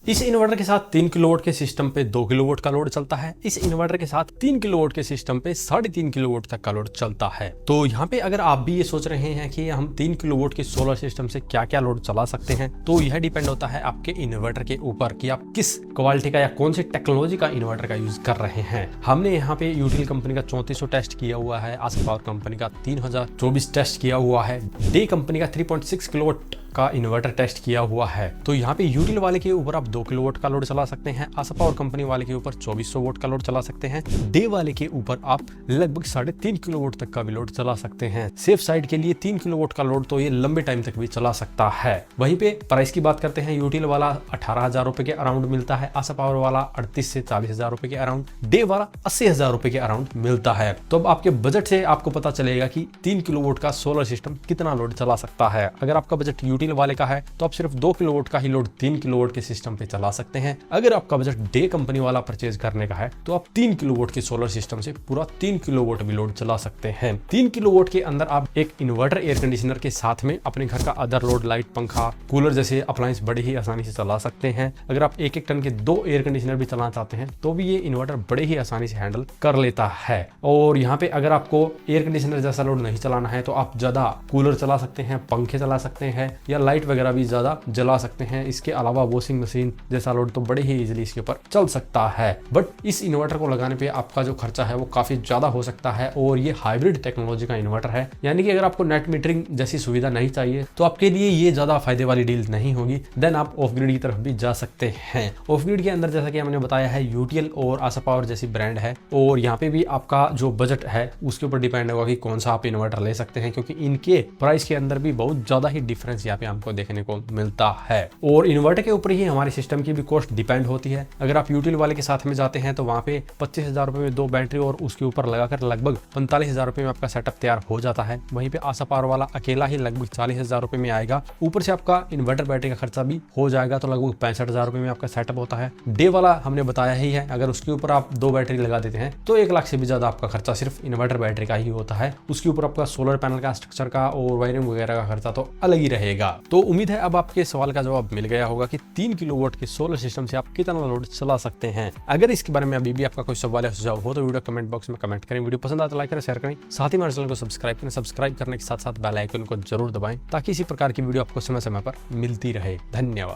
इस इन्वर्टर के साथ 3 किलोवाट के सिस्टम पे 2 किलोवाट का लोड चलता है। इस इन्वर्टर के साथ 3 किलोवाट के सिस्टम पे 3.5 किलोवाट तक का लोड चलता है। तो यहाँ पे अगर आप भी ये सोच रहे हैं कि हम 3 किलोवाट के सोलर सिस्टम से क्या क्या लोड चला सकते हैं, तो यह डिपेंड होता है आपके इन्वर्टर के ऊपर कि आप किस क्वालिटी का या कौन सी टेक्नोलॉजी का इन्वर्टर का यूज कर रहे हैं। हमने यहाँ पे यूटिल कंपनी का 3400 टेस्ट किया हुआ है, आस्क पावर कंपनी का 3024 टेस्ट किया हुआ है, डे कंपनी का 3.6 किलोवाट का इन्वर्टर टेस्ट किया हुआ है। तो यहाँ पे यूटिल वाले के ऊपर आप 2 किलोवाट का लोड चला सकते हैं, आस्क पावर कंपनी वाले के ऊपर 2400 वोल्ट का लोड चला सकते हैं, डे वाले के ऊपर आप लगभग 3.5 किलोवाट तक का भी लोड चला सकते हैं। सेफ साइड के लिए 3 किलोवाट का लोड तो ये लंबे टाइम तक भी चला सकता है। वहीं पे प्राइस की बात करते हैं, यूटिल वाला 18,000 रुपए के अराउंड मिलता है, आस्क पावर वाला 38 से 40,000 रुपए के अराउंड, डे वाला 80,000 रुपए के अराउंड मिलता है। तो अब आपके बजट से आपको पता चलेगा कि 3 किलोवाट का सोलर सिस्टम कितना लोड चला सकता है। अगर आपका बजट यूटिल वाले का है तो आप सिर्फ 2 किलोवाट का ही लोड 3 किलोवाट के सिस्टम पे चला सकते हैं। अगर आपका बजट डे कंपनी वाला परचेज करने का है तो आप 3 किलोवाट के सोलर सिस्टम से पूरा 3 किलोवाट भी लोड चला सकते हैं। 3 किलोवाट के अंदर आप एक इन्वर्टर एयर कंडीशनर के साथ में अपने घर का अदर लोड लाइट, पंखा, कूलर जैसे अप्लायंस बड़े ही आसानी से चला सकते हैं। अगर आप 1-1 टन के 2 एयर कंडीशनर भी चलाना चाहते हैं तो भी ये इन्वर्टर बड़े ही आसानी से हैंडल कर लेता है। और यहाँ पे अगर आपको एयर कंडीशनर जैसा लोड नहीं चलाना है तो आप ज्यादा कूलर चला सकते हैं, पंखे चला सकते हैं या लाइट वगैरह भी ज्यादा जला सकते हैं। इसके अलावा वॉशिंग मशीन जैसा लोड तो बड़े ही इजीली इसके ऊपर चल सकता है। बट इस इन्वर्टर को लगाने पे आपका जो खर्चा है वो काफी ज्यादा हो सकता है और ये हाइब्रिड टेक्नोलॉजी का इन्वर्टर है, यानी कि अगर आपको नेट मीटरिंग जैसी सुविधा नहीं चाहिए तो आपके लिए ये ज्यादा फायदे वाली डील नहीं होगी। देन आप ऑफ ग्रिड की तरफ भी जा सकते हैं। ऑफ ग्रिड के अंदर जैसा कि हमने बताया है यूटीएल और आस्क पावर जैसी ब्रांड है और यहाँ पे भी आपका जो बजट है उसके ऊपर डिपेंड होगा कि कौन सा आप इन्वर्टर ले सकते हैं, क्योंकि इनके प्राइस के अंदर भी बहुत ज्यादा ही डिफरेंस यहाँ पे हमको देखने को मिलता है। और इन्वर्टर के ऊपर ही हमारे सिस्टम की भी कॉस्ट डिपेंड होती है। अगर आप यूटिल वाले के साथ में जाते हैं तो वहाँ पे 25,000 रुपए में 2 बैटरी और उसके ऊपर लगाकर लगभग 45,000 रुपए में आपका सेटअप तैयार हो जाता है। वहीं पे आस्क पावर वाला अकेला ही लगभग 40,000 रुपए में आएगा, ऊपर से आपका इन्वर्टर बैटरी का खर्चा भी हो जाएगा तो लगभग 65,000 रुपए में आपका सेटअप होता है। डे वाला हमने बताया ही है, अगर उसके ऊपर आप 2 बैटरी लगा देते हैं तो 1 लाख से भी ज्यादा आपका खर्चा सिर्फ इन्वर्टर बैटरी का ही होता है। उसके ऊपर आपका सोलर पैनल का, स्ट्रक्चर का और वायरिंग वगैरह का खर्चा तो अलग ही रहेगा। तो उम्मीद है अब आपके सवाल का जवाब मिल गया होगा कि 3 किलोवाट के सोलर सिस्टम से आप कितना लोड चला सकते हैं। अगर इसके बारे में अभी भी आपका कोई सवाल या सुझाव हो तो वीडियो कमेंट बॉक्स में कमेंट करें। वीडियो पसंद आए तो लाइक करें, शेयर करें, साथ ही हमारे चैनल को सब्सक्राइब करें। सब्सक्राइब करने के साथ साथ बेल आइकन को जरूर दबाएं ताकि इसी प्रकार की वीडियो आपको समय समय पर मिलती रहे। धन्यवाद।